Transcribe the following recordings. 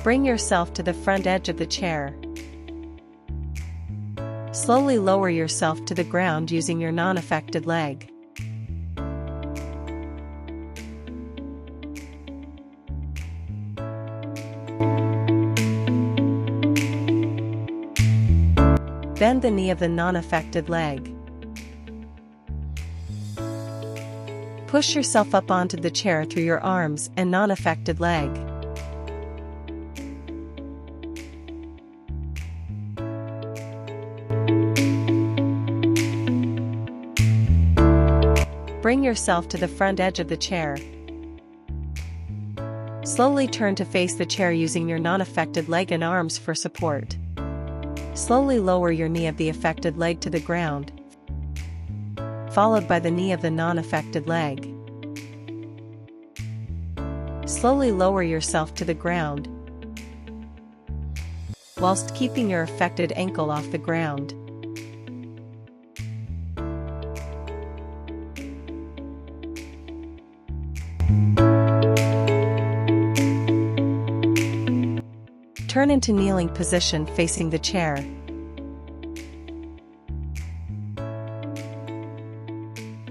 Bring yourself to the front edge of the chair. Slowly lower yourself to the ground using your non-affected leg. Bend the knee of the non-affected leg. Push yourself up onto the chair through your arms and non-affected leg. Bring yourself to the front edge of the chair. Slowly turn to face the chair using your non-affected leg and arms for support. Slowly lower your knee of the affected leg to the ground, followed by the knee of the non-affected leg. Slowly lower yourself to the ground, whilst keeping your affected ankle off the ground. Turn into kneeling position facing the chair.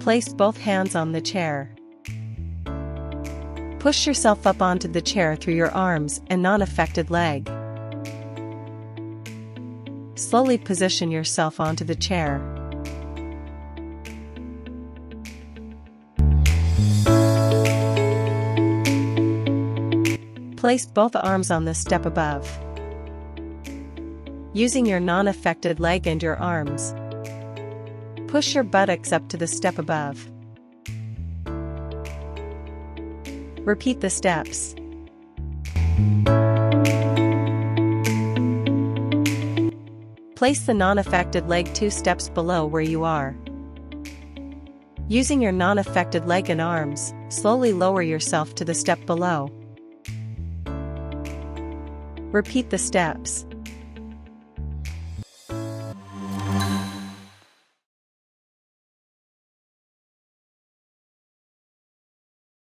Place both hands on the chair. Push yourself up onto the chair through your arms and non-affected leg. Slowly position yourself onto the chair. Place both arms on the step above. Using your non-affected leg and your arms, push your buttocks up to the step above. Repeat the steps. Place the non-affected leg 2 steps below where you are. Using your non-affected leg and arms, slowly lower yourself to the step below. Repeat the steps.